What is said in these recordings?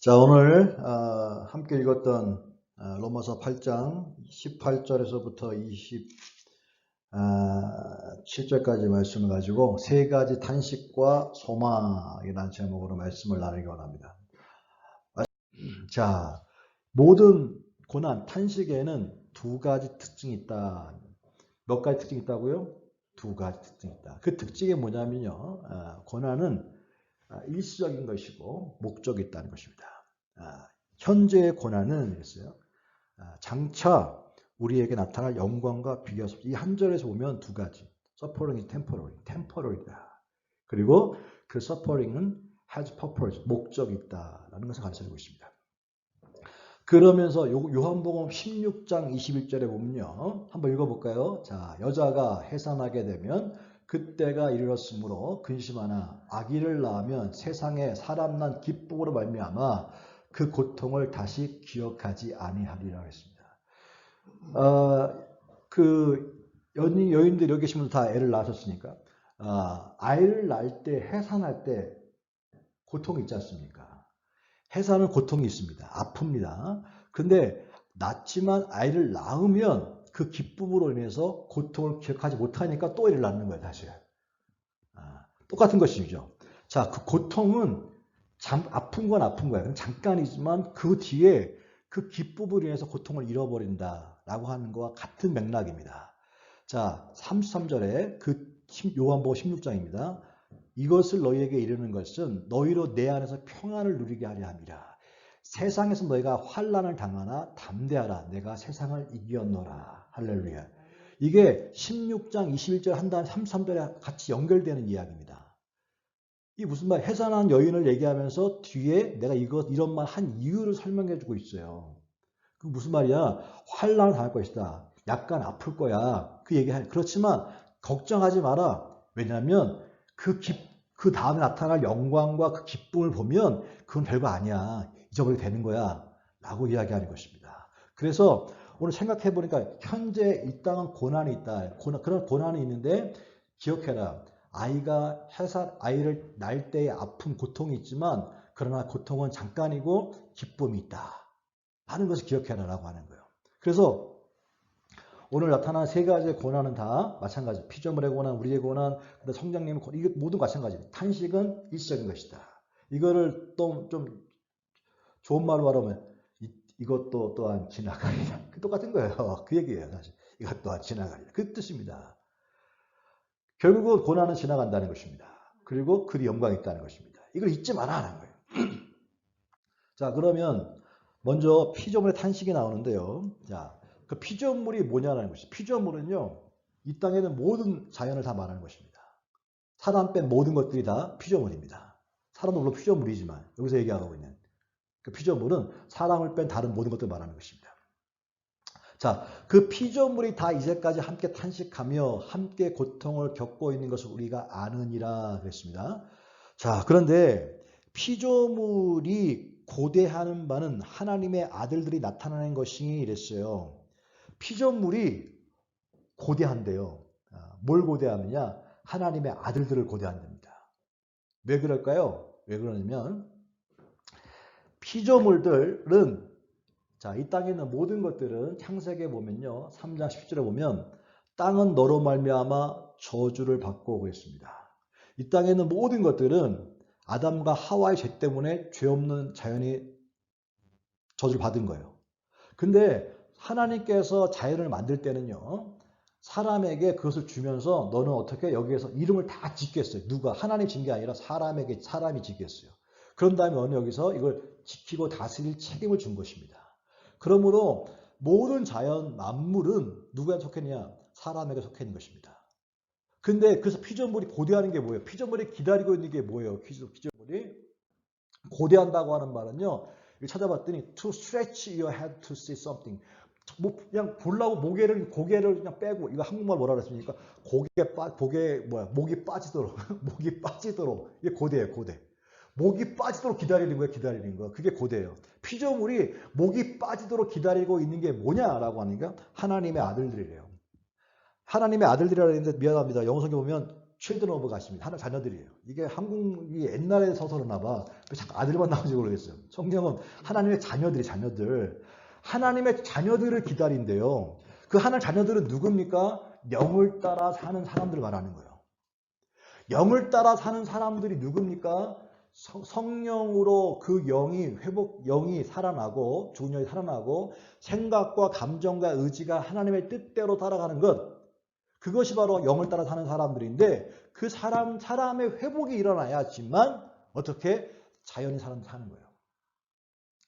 자, 오늘 함께 읽었던 로마서 8장 18절에서부터 27절까지 말씀을 가지고 세 가지 탄식과 소망이라는 제목으로 말씀을 나누기 원합니다. 자, 모든 고난, 탄식에는 두 가지 특징이 있다. 몇 가지 특징이 있다고요? 두 가지 특징이 있다. 그 특징이 뭐냐면요. 고난은 일시적인 것이고 목적이 있다는 것입니다. 현재의 고난은 그랬어요. 장차 우리에게 나타날 영광과 비교할 수 없이 이 한 절에서 보면 두 가지. Suffering is temporary다. 그리고 그 suffering은 has purpose, 목적이 있다라는 것을 가르쳐주고 있습니다. 그러면서 요한복음 16장 21절에 보면요. 한번 읽어볼까요? 자, 여자가 해산하게 되면 그때가 이르렀으므로 근심하나 아기를 낳으면 세상에 사람 난 기쁨으로 말미암아 그 고통을 다시 기억하지 아니하리라 했습니다. 여인들 여기 계신 분들 다 애를 낳으셨으니까 아이를 낳을 때 해산할 때 고통이 있지 않습니까? 해산은 고통이 있습니다. 아픕니다. 근데 낳지만 아이를 낳으면 그 기쁨으로 인해서 고통을 기억하지 못하니까 또 애를 낳는 거예요. 다시. 똑같은 것이죠. 자, 그 고통은 아픈 건 아픈 거예요. 잠깐이지만 그 뒤에 그 기쁨으로 인해서 고통을 잃어버린다라고 하는 것과 같은 맥락입니다. 자, 33절에 그 요한복음 16장입니다. 이것을 너희에게 이르는 것은 너희로 내 안에서 평안을 누리게 하려 함이라. 세상에서 너희가 환난을 당하나 담대하라. 내가 세상을 이겼노라. 할렐루야. 이게 16장 21절 한 다음 33절에 같이 연결되는 이야기입니다. 이 무슨 말? 해산한 여인을 얘기하면서 뒤에 내가 이런 말 한 이유를 설명해 주고 있어요. 그 무슨 말이야? 환난을 당할 것이다. 약간 아플 거야. 그 얘기해. 그렇지만 걱정하지 마라. 왜냐하면 그 다음에 나타날 영광과 그 기쁨을 보면 그건 별거 아니야. 잊어버리게 되는 거야. 라고 이야기하는 것입니다. 그래서 오늘 생각해 보니까 현재 이 땅은 고난이 있다. 그런 고난이 있는데 기억해라. 아이를 낳을 때의 아픈 고통이 있지만 그러나 고통은 잠깐이고 기쁨이 있다. 하는 것을 기억해라라고 하는 거예요. 그래서 오늘 나타난 세 가지의 고난은 다 마찬가지. 피조물의 고난, 우리의 고난, 성장님의 고난, 이게 모두 마찬가지. 탄식은 일시적인 것이다. 이거를 또 좀 좋은 말로 하면 이것도 또한 지나가리라. 똑같은 거예요. 그 얘기예요. 사실. 이것 또한 지나가리라. 그 뜻입니다. 결국은 고난은 지나간다는 것입니다. 그리고 그리 영광이 있다는 것입니다. 이걸 잊지 마라 하는 거예요. 자, 그러면 먼저 피조물의 탄식이 나오는데요. 자, 그 피조물이 뭐냐는 것이. 피조물은요, 이 땅에는 모든 자연을 다 말하는 것입니다. 사람 뺀 모든 것들이 다 피조물입니다. 사람도 물론 피조물이지만 여기서 얘기하고 있는 그 피조물은 사람을 뺀 다른 모든 것들을 말하는 것입니다. 자, 그 피조물이 다 이제까지 함께 탄식하며 함께 고통을 겪고 있는 것을 우리가 아느니라 그랬습니다. 자, 그런데 피조물이 고대하는 바는 하나님의 아들들이 나타나는 것이 이랬어요. 피조물이 고대한대요. 뭘 고대하느냐? 하나님의 아들들을 고대한답니다. 왜 그럴까요? 왜 그러냐면 피조물들은 자, 이 땅에 있는 모든 것들은 창세기에 보면요. 3장 10절에 보면 땅은 너로 말미암아 저주를 받고 그랬습니다. 이 땅에 있는 모든 것들은 아담과 하와의 죄 때문에 죄 없는 자연이 저주를 받은 거예요. 근데 하나님께서 자연을 만들 때는요. 사람에게 그것을 주면서 너는 어떻게 여기에서 이름을 다 짓겠어요. 누가? 하나님 진 게 아니라 사람이 짓겠어요. 그런 다음에 너는 여기서 이걸 지키고 다스릴 책임을 준 것입니다. 그러므로 모든 자연 만물은 누구한테 속했냐? 사람에게 속해 있는 것입니다. 근데 그래서 피조물이 고대하는 게 뭐예요? 피조물이 기다리고 있는 게 뭐예요? 피조물이 고대한다고 하는 말은요. 찾아봤더니 to stretch your head to see something. 뭐 그냥 보려고 고개를 그냥 빼고 이거 한국말 뭐라 그랬습니까? 목이 빠지도록 목이 빠지도록 이게 고대예요, 고대. 목이 빠지도록 기다리는 거예요. 그게 고대예요. 피조물이 목이 빠지도록 기다리고 있는 게 뭐냐라고 하니까 하나님의 아들들이래요. 하나님의 아들들이라 했는데 미안합니다. 영어 성경 보면 children of God입니다. 하나 자녀들이에요. 이게 한국이 옛날에 서서 그러나 봐. 왜 자꾸 아들만 나오는지 모르겠어요. 성경은 하나님의 자녀들. 하나님의 자녀들을 기다린대요. 그 하나님 자녀들은 누굽니까? 영을 따라 사는 사람들을 말하는 거예요. 영을 따라 사는 사람들이 누굽니까? 성령으로 그 영이 살아나고, 좋은 영이 살아나고, 생각과 감정과 의지가 하나님의 뜻대로 따라가는 것. 그것이 바로 영을 따라 사는 사람들인데, 그 사람의 회복이 일어나야지만, 어떻게? 자연이 사는 거예요.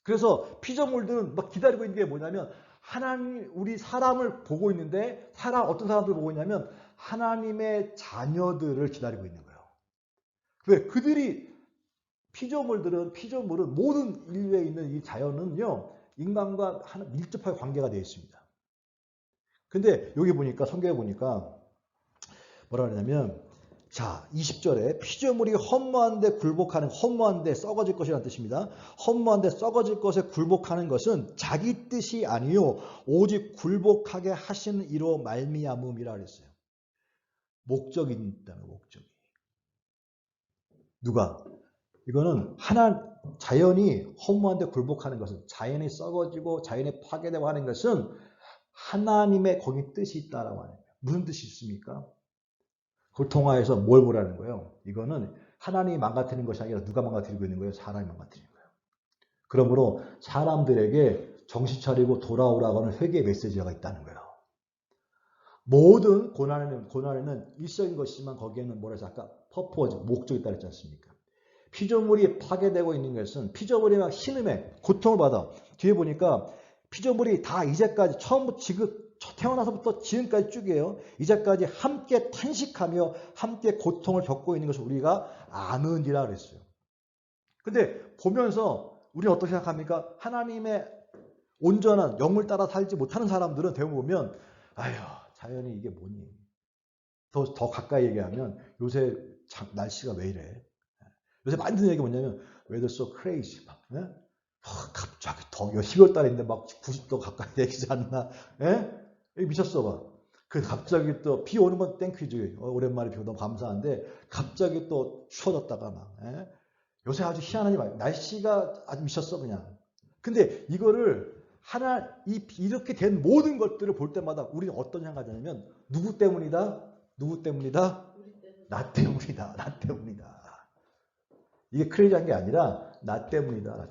그래서 피조물들은 막 기다리고 있는 게 뭐냐면, 우리 사람을 보고 있는데, 어떤 사람들을 보고 있냐면, 하나님의 자녀들을 기다리고 있는 거예요. 왜? 피조물은 모든 인류에 있는 이 자연은요, 인간과 밀접하게 관계가 되어 있습니다. 근데 여기 보니까, 성경에 보니까, 뭐라 그러냐면, 자, 20절에 피조물이 허무한데 썩어질 것이라는 뜻입니다. 허무한데 썩어질 것에 굴복하는 것은 자기 뜻이 아니요 오직 굴복하게 하시는 이로 말미암음이라 그랬어요. 목적이 있다는 목적이. 누가? 이거는 자연이 허무한데 굴복하는 것은, 자연이 썩어지고 자연이 파괴되고 하는 것은 하나님의 거기 뜻이 있다라고 하는 거예요. 무슨 뜻이 있습니까? 그걸 통하여서 뭘 보라는 거예요? 이거는 하나님이 망가뜨리는 것이 아니라 누가 망가뜨리고 있는 거예요? 사람이 망가뜨리는 거예요. 그러므로 사람들에게 정신 차리고 돌아오라고 하는 회개의 메시지가 있다는 거예요. 모든 고난에는 일시적인 것이지만 거기에는 뭐라 해서 아까 퍼포즈, 목적이 있다 그랬지 않습니까? 피조물이 파괴되고 있는 것은 피조물이 막 신음에 고통을 받아. 뒤에 보니까 피조물이 다 이제까지 태어나서부터 지금까지 쭉이에요. 이제까지 함께 탄식하며 함께 고통을 겪고 있는 것을 우리가 아느니라 그랬어요. 근데 보면서 우리는 어떻게 생각합니까? 하나님의 온전한 영을 따라 살지 못하는 사람들은 대부분 보면 아휴 자연이 이게 뭐니? 더 가까이 얘기하면 요새 날씨가 왜 이래? 요새 많이 듣는 얘기가 뭐냐면 weather so crazy. 갑자기 더 12월 달인데 막 90도 가까이 되지 않나? 미쳤어 봐. 갑자기 또 비 오는 건 땡큐지. 오랜만에 비 오면 감사한데 갑자기 또 추워졌다가 막. 요새 아주 희한하니 날씨가 아주 미쳤어 그냥. 근데 이거를 이렇게 된 모든 것들을 볼 때마다 우리는 어떤 생각하냐면 누구 때문이다? 나 때문이다. 이게 크레이지한 게 아니라 나 때문이다.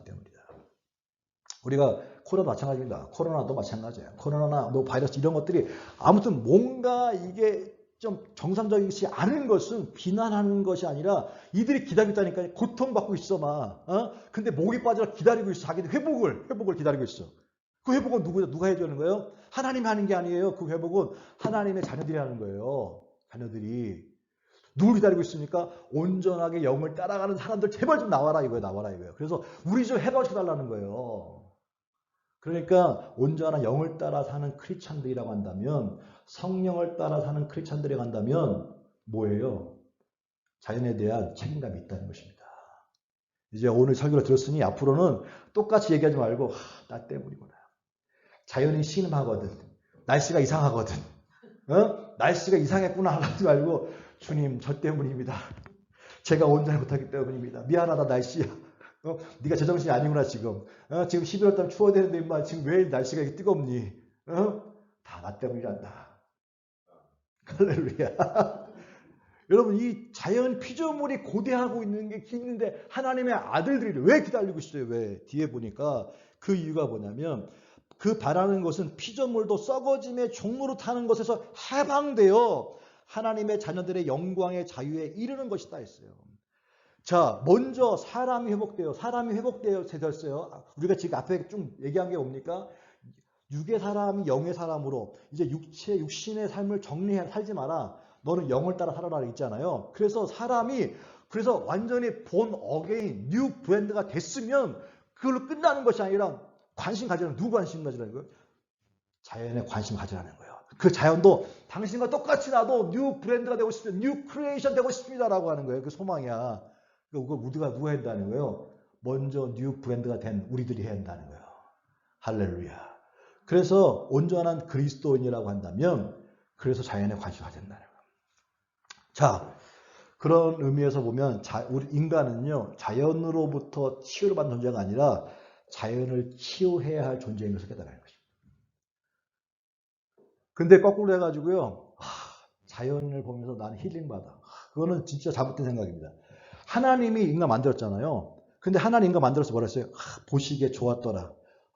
우리가 코로나 마찬가지입니다. 코로나도 마찬가지예요. 코로나나 바이러스 이런 것들이 아무튼 뭔가 이게 좀 정상적이지 않은 것은 비난하는 것이 아니라 이들이 기다리고 있다니까 고통받고 있어 막. 근데 목이 빠져서 기다리고 있어. 자기들 회복을 기다리고 있어. 그 회복은 누가 해주는 거예요? 하나님이 하는 게 아니에요. 그 회복은 하나님의 자녀들이 하는 거예요. 자녀들이. 누굴 기다리고 있습니까? 온전하게 영을 따라가는 사람들 제발 좀 나와라 이거예요. 그래서 우리 좀 해봐줘달라는 거예요. 그러니까 온전한 영을 따라 사는 크리스찬들이라고 한다면 성령을 따라 사는 크리스찬들이라고 한다면 뭐예요? 자연에 대한 책임감이 있다는 것입니다. 이제 오늘 설교를 들었으니 앞으로는 똑같이 얘기하지 말고 나 때문이구나. 자연이 신음하거든. 날씨가 이상하거든. 날씨가 이상했구나 하지 말고 주님 저 때문입니다. 제가 온전히 못하기 때문입니다. 미안하다 날씨야. 네가 제정신이 아니구나 지금. 지금 11월 달에 추워야 되는데 인마 지금 왜 날씨가 이렇게 뜨겁니? 다 나 때문이란다. 할렐루야. 여러분 이 자연 피조물이 고대하고 있는 게 있는데 하나님의 아들들이 왜 기다리고 있어요? 왜? 뒤에 보니까 그 이유가 뭐냐면 그 바라는 것은 피조물도 썩어짐의 종로로 타는 것에서 해방되어 하나님의 자녀들의 영광의 자유에 이르는 것이다 했어요. 자, 먼저 사람이 회복되었어요. 우리가 지금 앞에 쭉 얘기한 게 뭡니까? 육의 사람이 영의 사람으로 이제 육신의 삶을 살지 마라. 너는 영을 따라 살아라 있잖아요. 그래서 그래서 완전히 본 어게인, 뉴 브랜드가 됐으면 그걸로 끝나는 것이 아니라 누구 관심 가지라는 거예요? 자연에 관심 가지라는 거예요. 그 자연도 당신과 똑같이 나도 뉴 브랜드가 되고 싶습니다. 뉴 크리에이션 되고 싶습니다라고 하는 거예요. 그 소망이야. 그걸 우리가 누가 해야 한다는 거예요? 먼저 뉴 브랜드가 된 우리들이 해야 한다는 거예요. 할렐루야. 그래서 온전한 그리스도인이라고 한다면 그래서 자연에 관심 가진다는 거예요. 자, 그런 의미에서 보면 우리 인간은요, 자연으로부터 치유를 받는 존재가 아니라 자연을 치유해야 할 존재인 것을 깨달아야 것입니다. 근데 거꾸로 해가지고요, 자연을 보면서 나는 힐링받아. 그거는 진짜 잘못된 생각입니다. 하나님이 인간 만들었잖아요. 근데 하나님 인간 만들어서 뭐라 했어요? 보시기에 좋았더라.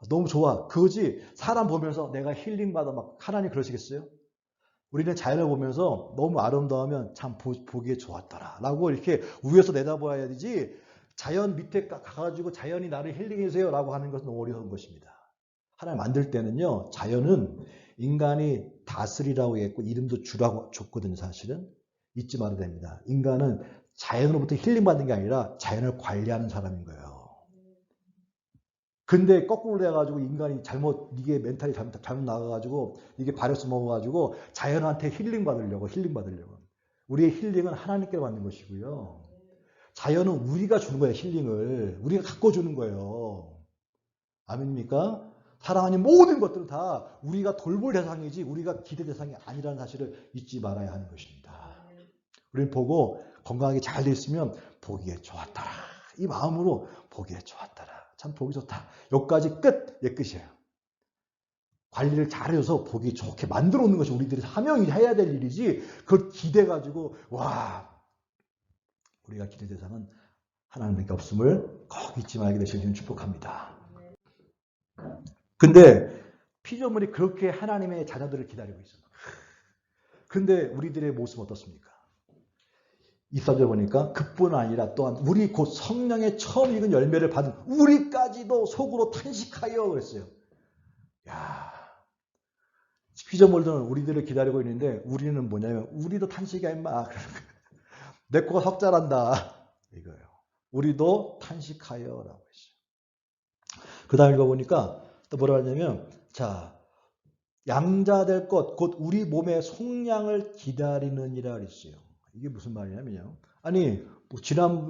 너무 좋아. 그거지. 사람 보면서 내가 힐링받아. 막 하나님 그러시겠어요? 우리는 자연을 보면서 너무 아름다우면 참 보기에 좋았더라. 라고 이렇게 위에서 내다봐야 되지. 자연 밑에 가가지고 자연이 나를 힐링해주세요. 라고 하는 것은 너무 어리석은 것입니다. 하나님 만들 때는요, 자연은 인간이 다스리라고 했고, 이름도 주라고 줬거든요, 사실은. 잊지 말아야 됩니다. 인간은 자연으로부터 힐링받는 게 아니라 자연을 관리하는 사람인 거예요. 근데 거꾸로 돼가지고 인간이 이게 멘탈이 잘못 나가가지고, 이게 바이러스 먹어가지고, 자연한테 힐링받으려고. 우리의 힐링은 하나님께 받는 것이고요. 자연은 우리가 주는 거예요, 힐링을. 우리가 갖고 주는 거예요. 아멘입니까? 사랑하는 모든 것들은 다 우리가 돌볼 대상이지, 우리가 기대 대상이 아니라는 사실을 잊지 말아야 하는 것입니다. 우리는 보고 건강하게 잘 돼 있으면 보기에 좋았더라. 이 마음으로 보기에 좋았더라. 참 보기 좋다. 여기까지 끝. 예, 끝이에요. 관리를 잘해줘서 보기 좋게 만들어 놓는 것이 우리들이 사명이 해야 될 일이지, 그걸 기대가지고, 우리가 기대 대상은 하나님밖에 없음을 꼭 잊지 말게 되시길 축복합니다. 근데 피조물이 그렇게 하나님의 자녀들을 기다리고 있어요. 근데 우리들의 모습은 어떻습니까? 2절에 보니까 그뿐 아니라 또한 우리 곧 성령의 처음 익은 열매를 받은 우리까지도 속으로 탄식하여 그랬어요. 야, 피조물들은 우리들을 기다리고 있는데 우리는 뭐냐면 우리도 탄식이야 임마. 내 코가 석자란다. 이거예요. 우리도 탄식하여라고 했어요. 그 다음 읽어보니까 또 뭐라 하냐면, 자, 양자될 것 곧 우리 몸의 속량을 기다리느니라 그랬어요. 이게 무슨 말이냐면요. 아니,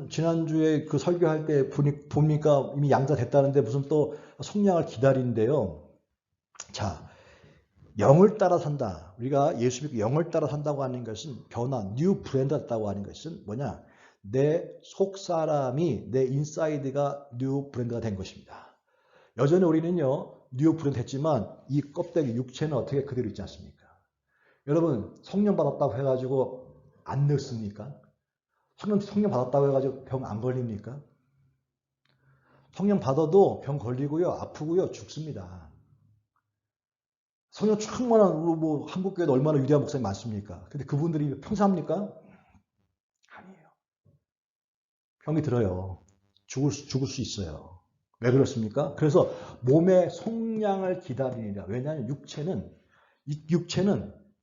지난주에 그 설교할 때 보니까 이미 양자 됐다는데 무슨 또 속량을 기다린대요. 자, 영을 따라 산다. 우리가 예수 믿고 영을 따라 산다고 하는 것은 변화, 뉴 브랜드였다고 하는 것은 뭐냐? 내 속사람이, 내 인사이드가 뉴 브랜드가 된 것입니다. 여전히 우리는요, 뉴 브랜드 했지만 이 껍데기, 육체는 어떻게 그대로 있지 않습니까? 여러분, 성령 받았다고 해가지고 안 늙습니까? 성령 받았다고 해가지고 병 안 걸립니까? 성령 받아도 병 걸리고요, 아프고요, 죽습니다. 성령 충만한 뭐 한국교회도 얼마나 위대한 목사님 많습니까? 근데 그분들이 평사합니까? 아니에요. 병이 들어요. 죽을 수 있어요. 왜 그렇습니까? 그래서 몸의 속량을 기다리니라. 왜냐하면 육체는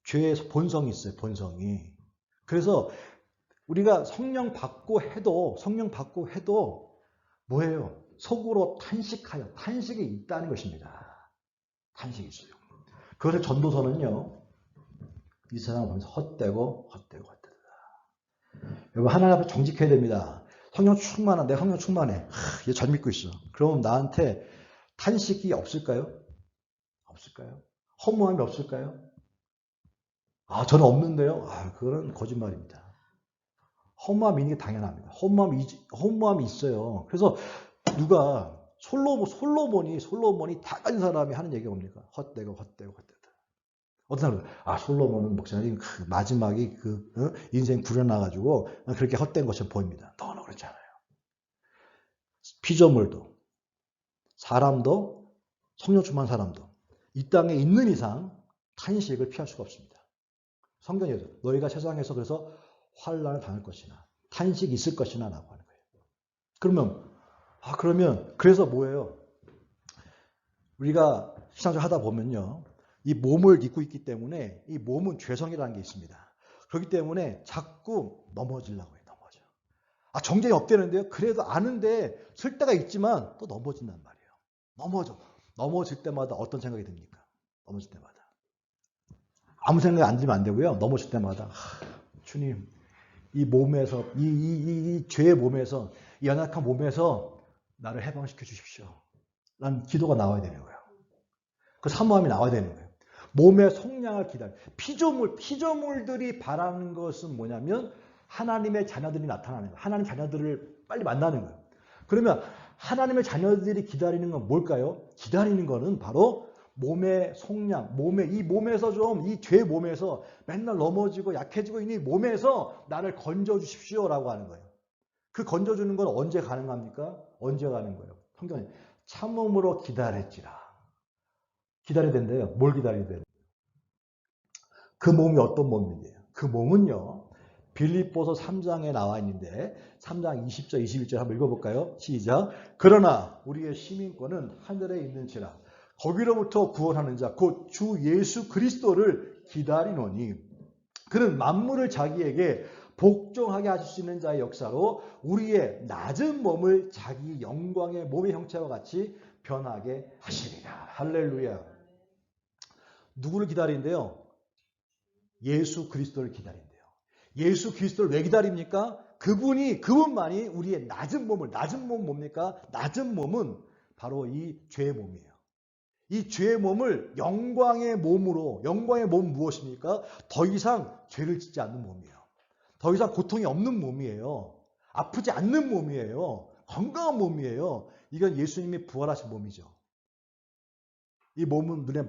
죄의 본성이 있어요. 본성이. 그래서 우리가 성령 받고 해도 뭐예요? 속으로 탄식하여, 탄식이 있다는 것입니다. 탄식이 있어요. 그것을 전도서는요, 이 세상을 보면서 헛되고. 여러분, 하나님 앞에 정직해야 됩니다. 성령 충만한, 내 성령 충만해. 얘 잘 믿고 있어. 그럼 나한테 탄식이 없을까요? 허무함이 없을까요? 저는 없는데요. 그건 거짓말입니다. 허무함이 있는 게 당연합니다. 허무함이 있어요. 그래서 누가 솔로몬이 다 가진 사람이 하는 얘기가 뭡니까? 헛되고. 어떤 사람은 솔로몬은 목사님 마지막이 인생 구려나가지고 그렇게 헛된 것처럼 보입니다. 너는 그렇지 않아요. 피조물도 사람도 성령 충만한 사람도 이 땅에 있는 이상 탄식을 피할 수가 없습니다. 성경에서 너희가 세상에서 그래서 환난을 당할 것이나 탄식이 있을 것이나 라고 하는 거예요. 그러면 그래서 뭐예요? 우리가 신앙생활 하다 보면요, 이 몸을 입고 있기 때문에 이 몸은 죄성이라는 게 있습니다. 그렇기 때문에 자꾸 넘어지려고 해요. 정죄이 없다는데요. 그래도 아는데 쓸 때가 있지만 또 넘어진단 말이에요. 넘어질 때마다 어떤 생각이 듭니까? 넘어질 때마다 아무 생각이 안 들면 안 되고요. 넘어질 때마다 주님, 이 몸에서 이 죄의 몸에서, 이 연약한 몸에서 나를 해방시켜 주십시오. 라는 기도가 나와야 되는 거예요. 그 사모함이 나와야 되는 거예요. 몸의 속량을 기다려. 피조물들이 바라는 것은 뭐냐면 하나님의 자녀들이 나타나는 거예요. 하나님 자녀들을 빨리 만나는 거예요. 그러면 하나님의 자녀들이 기다리는 건 뭘까요? 기다리는 거는 바로 몸의 속량, 이 몸에서 이 죄 몸에서 맨날 넘어지고 약해지고 있는 이 몸에서 나를 건져 주십시오라고 하는 거예요. 그 건져 주는 건 언제 가능합니까? 언제 가는 거예요? 성경에 참음으로 기다렸지라. 기다려야 된대요. 뭘 기다려야 돼요? 그 몸이 어떤 몸인데요? 그 몸은요. 빌립보서 3장에 나와 있는데 3장 20절 21절 한번 읽어볼까요? 시작. 그러나 우리의 시민권은 하늘에 있는지라 거기로부터 구원하는 자 곧 주 예수 그리스도를 기다리노니 그는 만물을 자기에게 복종하게 하실 수 있는 자의 역사로 우리의 낮은 몸을 자기 영광의 몸의 형체와 같이 변하게 하시리라. 할렐루야. 누구를 기다린대요? 예수 그리스도를 기다린대요. 예수 그리스도를 왜 기다립니까? 그분만이 우리의 낮은 몸 뭡니까? 낮은 몸은 바로 이 죄의 몸이에요. 이 죄의 몸을 영광의 몸 무엇입니까? 더 이상 죄를 짓지 않는 몸이에요. 더 이상 고통이 없는 몸이에요. 아프지 않는 몸이에요. 건강한 몸이에요. 이건 예수님이 부활하신 몸이죠. 이 몸은 눈에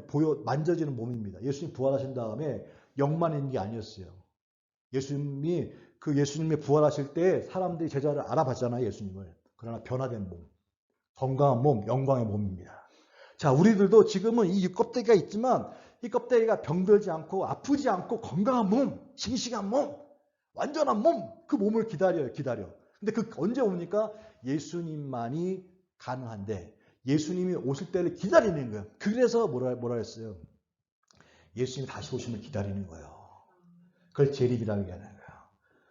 만져지는 몸입니다. 예수님 부활하신 다음에 영만 있는 게 아니었어요. 예수님이 부활하실 때 사람들이 제자를 알아봤잖아요. 예수님을. 그러나 변화된 몸, 건강한 몸, 영광의 몸입니다. 자, 우리들도 지금은 이 껍데기가 있지만 이 껍데기가 병들지 않고 아프지 않고 건강한 몸, 싱싱한 몸, 완전한 몸, 그 몸을 기다려. 근데 그 언제 옵니까? 예수님만이 가능한데 예수님이 오실 때를 기다리는 거예요. 그래서 뭐라 했어요? 예수님이 다시 오시면 기다리는 거예요. 그걸 재림이라고 얘기하는 거예요.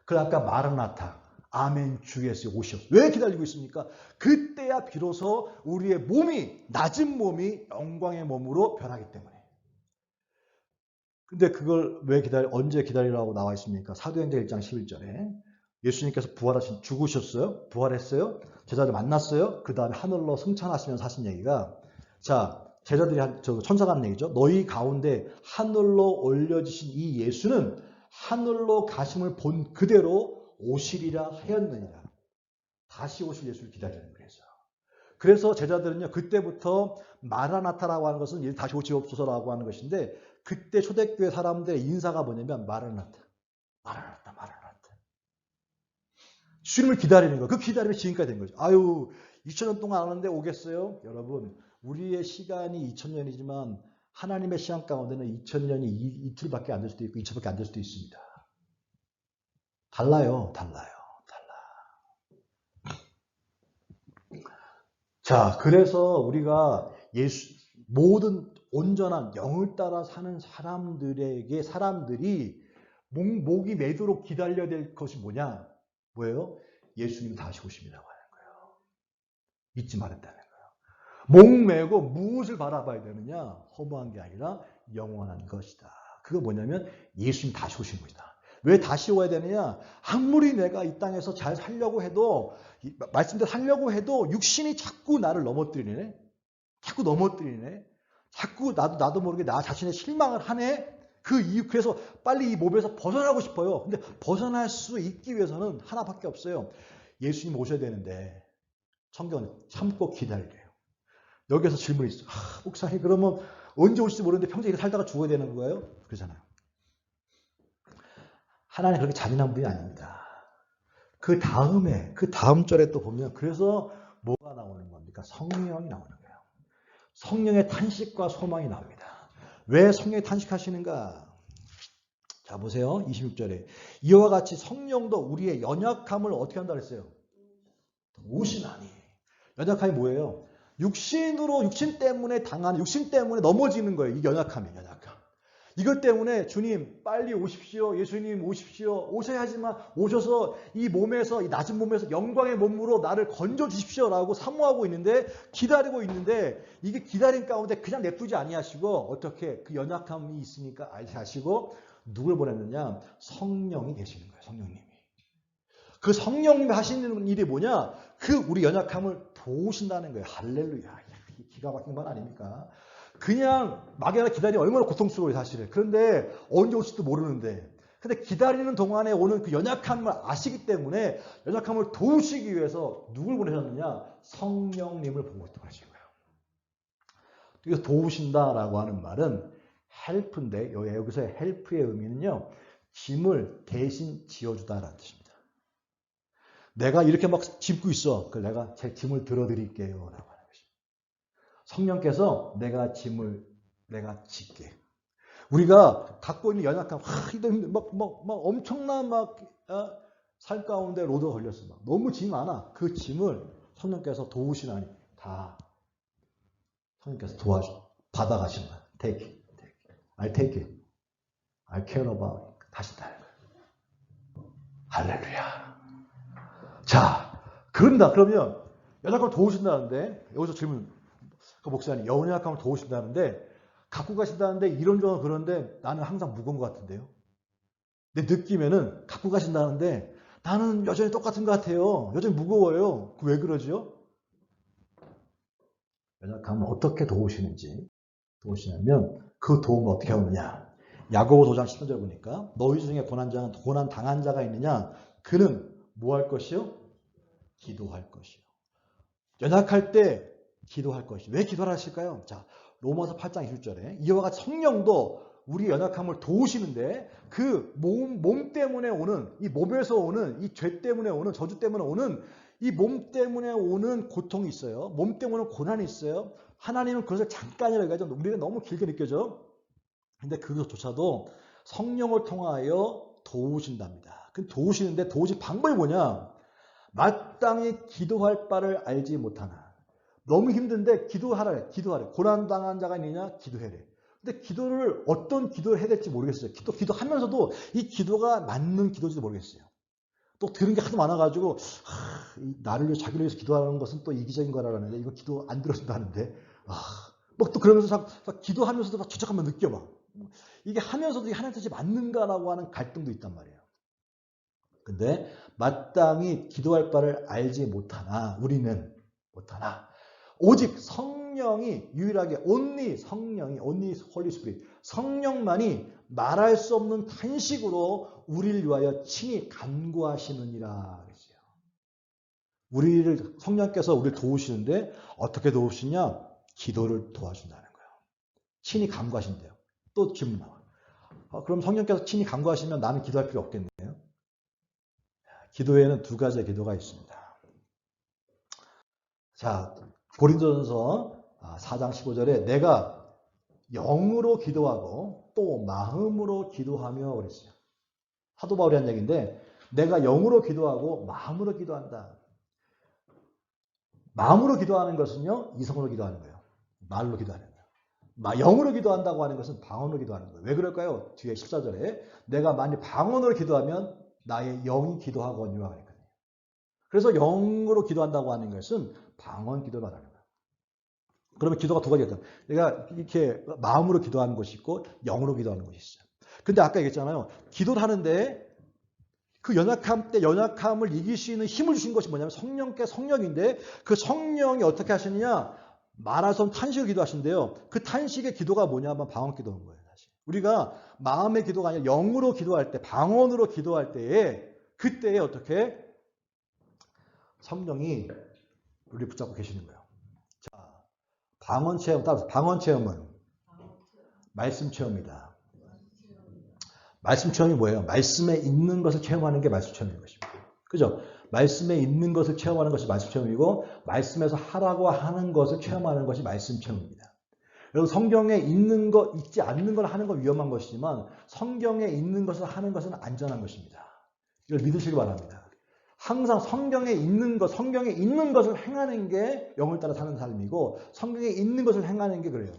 그걸 아까 마라나타, 아멘 주 예수 오시오. 왜 기다리고 있습니까? 그때야 비로소 우리의 몸이, 낮은 몸이 영광의 몸으로 변하기 때문에. 근데 그걸 언제 기다리라고 나와 있습니까? 사도행전 1장 11절에 예수님께서 죽으셨어요? 부활했어요? 제자들 만났어요? 그 다음에 하늘로 승천하시면서 하신 얘기가, 자, 제자들이 천사가 하는 얘기죠. 너희 가운데 하늘로 올려지신 이 예수는 하늘로 가심을 본 그대로 오시리라 하였느니라. 다시 오실 예수를 기다리는 거예요. 그래서 제자들은요, 그때부터 마라나타라고 하는 것은 다시 오시옵소서라고 하는 것인데, 그때 초대교회 사람들의 인사가 뭐냐면 마라나타. 주님을 기다리는 거예요. 그 기다림이 지금까지 된 거죠. 2000년 동안 안 왔는데 오겠어요? 여러분, 우리의 시간이 2000년이지만 하나님의 시간 가운데는 2000년이 이틀밖에 안 될 수도 있고 2주밖에 안 될 수도 있습니다. 달라요. 자, 그래서 우리가 모든 온전한 영을 따라 사는 사람들이 목이 매도록 기다려야 될 것이 뭐예요? 예수님 다시 오심이라고 하는 거예요. 잊지 말았다는 거예요. 목 매고 무엇을 바라봐야 되느냐? 허무한 게 아니라 영원한 것이다. 그거 뭐냐면 예수님 다시 오신 것이다. 왜 다시 오야 되느냐? 아무리 내가 이 땅에서 잘 살려고 해도, 말씀대로 살려고 해도 육신이 자꾸 나를 넘어뜨리네. 자꾸 나도 모르게 나 자신의 실망을 하네. 그래서 빨리 이 몸에서 벗어나고 싶어요. 근데 벗어날 수 있기 위해서는 하나밖에 없어요. 예수님 오셔야 되는데 성경은 참고 기다려요. 여기서 질문이 있어요. 목사님, 그러면 언제 올지 모르는데 평생 이렇게 살다가 죽어야 되는 거예요? 그러잖아요. 하나님 그렇게 잔인한 분이 아닙니다. 그 다음 절에 또 보면, 그래서 뭐가 나오는 겁니까? 성령이 나오는 거예요. 성령의 탄식과 소망이 나옵니다. 왜 성령이 탄식하시는가? 자, 보세요. 26절에. 이와 같이 성령도 우리의 연약함을 어떻게 한다 그랬어요? 오시나니. 연약함이 뭐예요? 육신 때문에 넘어지는 거예요. 이 연약함이. 이것 때문에 주님 빨리 오십시오. 예수님 오십시오. 오셔야지만 오셔서 이 낮은 몸에서 영광의 몸으로 나를 건져 주십시오라고 사모하고 있는데, 기다리고 있는데, 이게 기다림 가운데 그냥 냅두지 아니하시고 어떻게 그 연약함이 있으니까 아시고 누굴 보냈느냐? 성령이 계시는 거예요. 성령님이. 그 성령님이 하시는 일이 뭐냐? 우리 연약함을 도우신다는 거예요. 할렐루야. 기가 막힌 말 아닙니까? 그냥 막연하게 기다리면 얼마나 고통스러워요, 사실은. 그런데 언제 올지도 모르는데, 근데 기다리는 동안에 오는 그 연약함을 아시기 때문에 연약함을 도우시기 위해서 누굴 보내셨느냐? 성령님을 보내신 거예요. 그래서 도우신다라고 하는 말은 헬프인데 여기서 헬프의 의미는요. 짐을 대신 지어주다라는 뜻입니다. 내가 이렇게 막 짚고 있어. 그래서 내가 제 짐을 들어드릴게요. 라고 하는 것입니다. 성령께서 내가 짐을 내가 짓게. 우리가 갖고 있는 연약함, 막 엄청난 삶 가운데 로드가 걸렸어. 너무 짐 많아. 그 짐을 성령께서 도우시나니 다 성령께서 받아가시는 거야. Take it. I take it. I care about it. 하신다는 거예요. 할렐루야. 자, 그런다. 그러면 연약함을 도우신다는데, 여기서 질문, 그 목사님, 연약함을 도우신다는데, 갖고 가신다는데, 이런저런 그런데 나는 항상 무거운 것 같은데요. 내 느낌에는 갖고 가신다는데, 나는 여전히 똑같은 것 같아요. 여전히 무거워요. 왜 그러죠? 연약함을 어떻게 도우시냐면, 그 도움을 어떻게 하느냐. 야고보 5장 10절 보니까, 너희 중에 고난 당한 자가 있느냐? 그는 뭐 할 것이요? 기도할 것이요. 연약할 때 기도할 것이요. 왜 기도를 하실까요? 자, 로마서 8장 20절에 이와 같이 성령도 우리 연약함을 도우시는데 그 몸 때문에 오는 이 몸에서 오는 이 죄 때문에 오는 저주 때문에 오는 이 몸 때문에 오는 고통이 있어요. 몸 때문에 오는 고난이 있어요. 하나님은 그것을 잠깐이라고 하죠. 우리가 너무 길게 느껴져. 근데 그것조차도 성령을 통하여 도우신답니다. 그 도우시는데 도우실 방법이 뭐냐? 마땅히 기도할 바를 알지 못하나. 너무 힘든데 기도하래. 고난당한 자가 있느냐? 기도해래. 근데 기도를 어떤 기도를 해야 될지 모르겠어요. 기도하면서도 이 기도가 맞는 기도인지도 모르겠어요. 또 들은 게 하도 많아가지고 나를 위해 자기를 위해서 기도하는 것은 또 이기적인 거라는데 이거 기도 안 들어준다는데 뭐 또 그러면서 기도하면서도 막 주책하면 느껴 막 이게 하면서도 이게 하나님 뜻이 맞는가라고 하는 갈등도 있단 말이에요. 근데 마땅히 기도할 바를 알지 못하나 우리는 못하나 오직 성령이 유일하게 only Holy Spirit 성령만이 말할 수 없는 탄식으로 우리를 위하여 친히 간구하시느니라 그랬어요. 성령께서 우리를 도우시는데 어떻게 도우시냐? 기도를 도와준다는 거예요. 친히 간구하신대요. 또 질문 나와. 그럼 성령께서 친히 간구하시면 나는 기도할 필요 없겠네요. 기도에는 두 가지의 기도가 있습니다. 자, 고린도전서 4장 15절에 내가 영으로 기도하고 또 마음으로 기도하며 그랬어요. 사도 바울이 한 얘기인데 내가 영으로 기도하고 마음으로 기도한다. 마음으로 기도하는 것은요. 이성으로 기도하는 거예요. 말로 기도하는 거예요. 영으로 기도한다고 하는 것은 방언으로 기도하는 거예요. 왜 그럴까요? 뒤에 14절에 내가 만약 방언으로 기도하면 나의 영이 기도하거니와 그랬거든요. 그래서 영으로 기도한다고 하는 것은 방언 기도를 말하는 거예요. 그러면 기도가 두 가지가 있다. 내가 이렇게 마음으로 기도하는 것이 있고 영으로 기도하는 것이 있어요. 근데 아까 얘기했잖아요. 기도를 하는데 그 연약함을 이길 수 있는 힘을 주신 것이 뭐냐면 성령인데 그 성령이 어떻게 하시느냐? 말할 수 없는 탄식을 기도하신대요. 그 탄식의 기도가 뭐냐면 방언 기도인 거예요. 사실. 우리가 마음의 기도가 아니라 영으로 기도할 때, 방언으로 기도할 때에 그때에 어떻게 성령이 우리를 붙잡고 계시는 거예요. 자, 방언 체험 따라서 방언 체험은 말씀 체험이다. 말씀 체험이 뭐예요? 말씀에 있는 것을 체험하는 게 말씀 체험인 것입니다. 그죠? 말씀에 있는 것을 체험하는 것이 말씀 체험이고 말씀에서 하라고 하는 것을 체험하는 것이 말씀 체험입니다. 여러분 성경에 있는 것, 있지 않는 걸 하는 건 위험한 것이지만 성경에 있는 것을 하는 것은 안전한 것입니다. 이걸 믿으시기 바랍니다. 항상 성경에 있는 것을 행하는 게 영을 따라 사는 삶이고 성경에 있는 것을 행하는 게 그래요.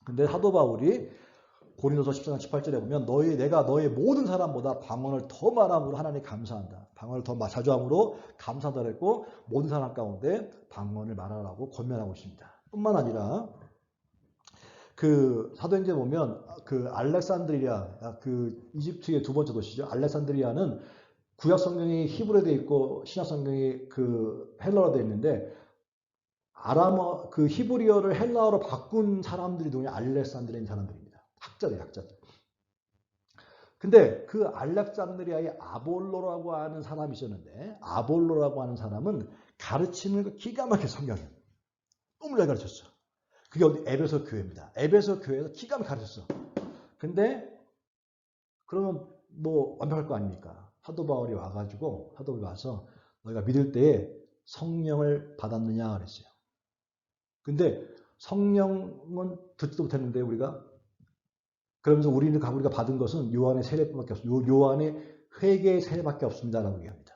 근데 사도 바울이 고린도서 14장 18절에 보면 내가 너의 모든 사람보다 방언을 더 말함으로 하나님 감사한다. 방언을 더 자주 함으로 감사하다 그랬고 모든 사람 가운데 방언을 말하라고 권면하고 있습니다. 뿐만 아니라 그 사도행전에 보면 그 알렉산드리아 그 이집트의 두 번째 도시죠. 알렉산드리아는 구약 성경이 히브리어로 되어 있고 신약 성경이 그 헬라어로 되어 있는데 그 히브리어를 헬라어로 바꾼 사람들이 누구냐? 알렉산드리아 사람들입니다. 학자들. 근데 그 알렉산드리아의 아볼로라고 하는 사람이 있었는데 아볼로라고 하는 사람은 가르치는 거 기가 막히게 성경이 너무 잘 가르쳤어. 그게 어디 에베소 교회입니다. 에베소 교회에서 기가 막히게 가르쳤어. 근데 그러면 뭐 완벽할 거 아닙니까? 사도 바울이 와가지고 사도 바울이 와서 너희가 믿을 때에 성령을 받았느냐 그랬어요. 근데 성령은 듣지도 못했는데 우리가 그러면서 우리가 받은 것은 요한의 세례뿐밖에 없습니다. 요한의 회개의 세례밖에 없습니다라고 얘기합니다.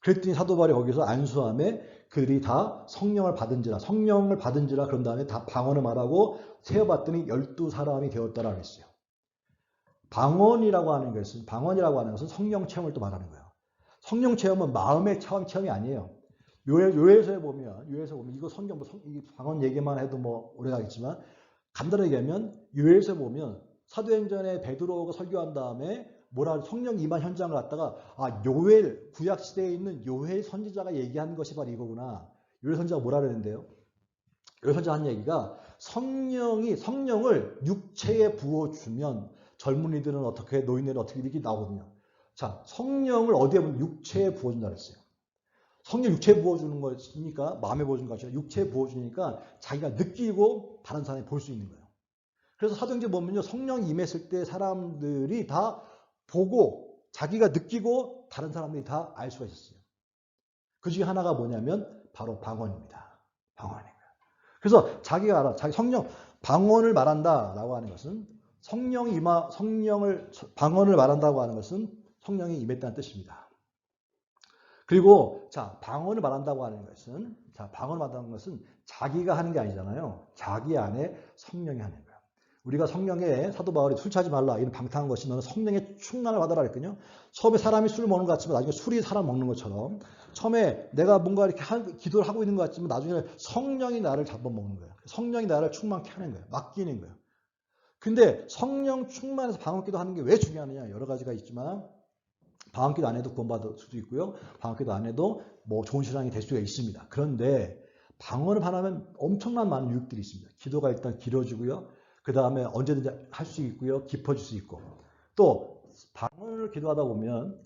그랬더니 사도 바울이 거기서 안수함에 그들이 다 성령을 받은지라 그런 다음에 다 방언을 말하고 세어봤더니 12사람이 되었다라고 했어요. 방언이라고 하는 것은 성령 체험을 또 말하는 거예요. 성령 체험은 마음의 체험이 아니에요. 요해서에 보면 이거 성경 이 방언 얘기만 해도 뭐 오래 가겠지만 간단하게 하면 요해서에 보면 사도행전에 베드로가 설교한 다음에 성령 임한 현장을 갖다가 요엘 구약 시대에 있는 요엘 선지자가 얘기한 것이 바로 이거구나. 요엘 선지자가 뭐라 그랬는데요? 요엘 선지자 한 얘기가 성령을 육체에 부어주면 젊은이들은 어떻게 노인들은 어떻게 이렇게 나오거든요. 자, 성령을 어디에 보면 육체에 부어준다 그랬어요. 성령 육체에 부어주는 것이니까 마음에 부어주는 것이 아니라 육체에 부어주니까 자기가 느끼고 다른 사람이 볼 수 있는 거예요. 그래서 사도행전 보면요. 성령이 임했을 때 사람들이 다 보고 자기가 느끼고 다른 사람들이 다 알 수가 있었어요. 그 중에 하나가 뭐냐면 바로 방언입니다. 방언이에요. 그래서 자기가 알아. 자기 성령 방언을 말한다라고 하는 것은 방언을 말한다고 하는 것은 성령이 임했다는 뜻입니다. 그리고 방언을 말한다고 하는 것은 자기가 하는 게 아니잖아요. 자기 안에 성령이 하는 거예요. 우리가 성령에 사도 바울이 술 취하지 말라 이런 방탕한 것이 너는 성령의 충만을 받아라 그랬거든요. 처음에 사람이 술을 먹는 것 같지만 나중에 술이 사람 먹는 것처럼 처음에 내가 뭔가 이렇게 기도를 하고 있는 것 같지만 나중에 성령이 나를 잡아먹는 거예요. 성령이 나를 충만케 하는 거예요. 맡기는 거예요. 근데 성령 충만해서 방언기도 하는 게 왜 중요하느냐 여러 가지가 있지만 방언기도 안 해도 구원받을 수도 있고요. 방언기도 안 해도 뭐 좋은 신앙이 될 수가 있습니다. 그런데 방언을 하면 엄청난 많은 유익들이 있습니다. 기도가 일단 길어지고요. 그 다음에 언제든지 할 수 있고요. 깊어질 수 있고. 또 방언을 기도하다 보면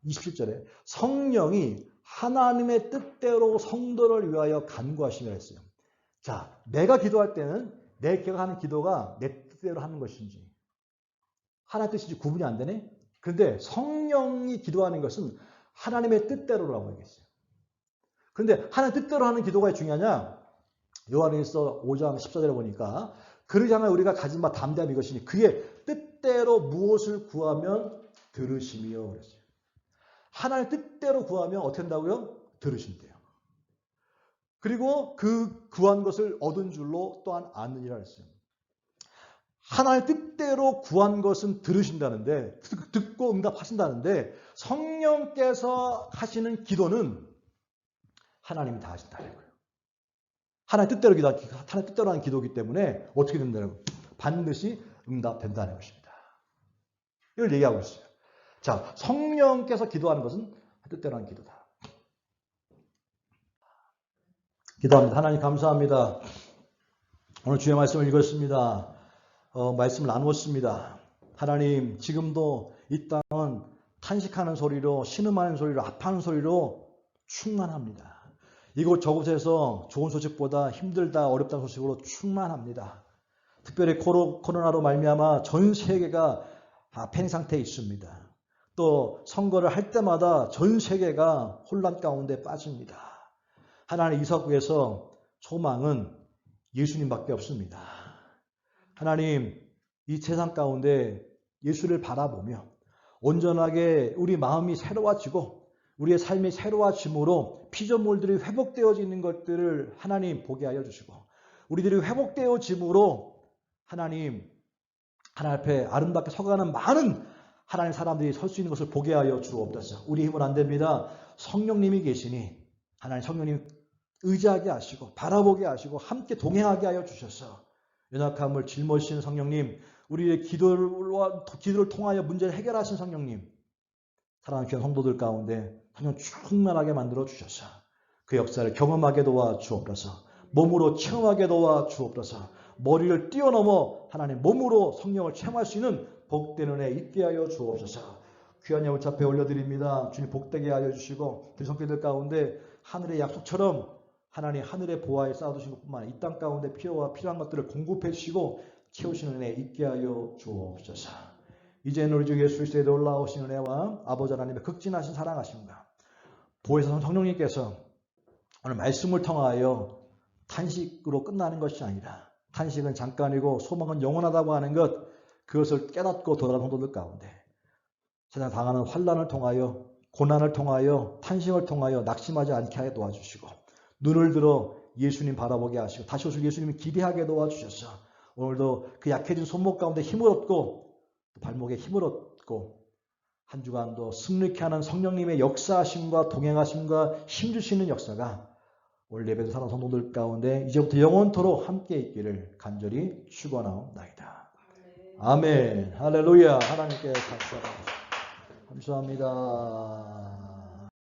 27절에 성령이 하나님의 뜻대로 성도를 위하여 간구하시며 했어요. 내가 기도할 때는 내가 하는 기도가 내 뜻대로 하는 것인지 하나님 뜻인지 구분이 안 되네. 그런데 성령이 기도하는 것은 하나님의 뜻대로라고 얘기했어요. 그런데 하나님 뜻대로 하는 기도가 중요하냐? 요한일서 5장 14절에 보니까 그를 향해 우리가 가진 바 담대함 이것이니 그의 뜻대로 무엇을 구하면 들으심이요 그랬어요. 하나님 뜻대로 구하면 어떻게 한다고요? 들으신대요. 그리고 그 구한 것을 얻은 줄로 또한 아느니라 그랬어요. 하나님 뜻대로 구한 것은 들으신다는데 듣고 응답하신다는데 성령께서 하시는 기도는 하나님이 다 하신다는 거예요. 하나님 뜻대로 하는 기도이기 때문에 어떻게 된다는 거예요? 반드시 응답된다는 것입니다. 이걸 얘기하고 있어요. 성령께서 기도하는 것은 뜻대로 하는 기도다. 기도합니다. 하나님 감사합니다. 오늘 주의 말씀을 읽었습니다. 말씀을 나누었습니다. 하나님 지금도 이 땅은 탄식하는 소리로 신음하는 소리로 아파하는 소리로 충만합니다. 이곳 저곳에서 좋은 소식보다 힘들다 어렵다는 소식으로 충만합니다. 특별히 코로나로 말미암아 전 세계가 패닉 상태에 있습니다. 또 선거를 할 때마다 전 세계가 혼란 가운데 빠집니다. 하나님 이석구에서 소망은 예수님밖에 없습니다. 하나님 이 세상 가운데 예수를 바라보며 온전하게 우리 마음이 새로워지고 우리의 삶이 새로워짐으로 피조물들이 회복되어지는 것들을 하나님 보게 하여 주시고 우리들이 회복되어짐으로 하나님 앞에 아름답게 서가는 많은 하나님 사람들이 설 수 있는 것을 보게 하여 주옵소서. 우리 힘은 안 됩니다. 성령님이 계시니 하나님 성령님 의지하게 하시고 바라보게 하시고 함께 동행하게 하여 주셔서 연약함을 짊어지시는 성령님 우리의 기도를 통하여 문제를 해결하신 성령님 사랑하는 귀한 성도들 가운데 성령 충만하게 만들어 주셔서 그 역사를 경험하게 도와 주옵소서. 몸으로 체험하게 도와 주옵소서. 머리를 뛰어넘어 하나님 몸으로 성령을 체험할 수 있는 복된 은혜 있게 하여 주옵소서. 귀한 예물차 앞에 올려드립니다. 주님 복되게 하여 주시고 우리 성도들 가운데 하늘의 약속처럼 하나님 하늘의 보화에 쌓아두신 것뿐만 아니라 이 땅 가운데 필요한 것들을 공급해 주시고 채우시는 은혜 있게 하여 주옵소서. 이제는 우리 주 예수 그리스도의 놀라우신 은혜와 아버지 하나님의 극진하신 사랑하심과 보혜사 성령님께서 오늘 말씀을 통하여 탄식으로 끝나는 것이 아니라 탄식은 잠깐이고 소망은 영원하다고 하는 것, 그것을 깨닫고 돌아가는 성도들 가운데 세상 당하는 환난을 통하여 고난을 통하여 탄식을 통하여 낙심하지 않게 하여 도와주시고 눈을 들어 예수님 바라보게 하시고 다시 오실 예수님을 기대하게 도와주셔서 오늘도 그 약해진 손목 가운데 힘을 얻고 발목에 힘을 얻고 한 주간도 승리케 하는 성령님의 역사하심과 동행하심과 힘주시는 역사가 오늘 예배드 사랑 성도들 가운데 이제부터 영원토록 함께 있기를 간절히 축원하옵나이다. 아멘. 할렐루야. 하나님께 감사합니다. 감사합니다.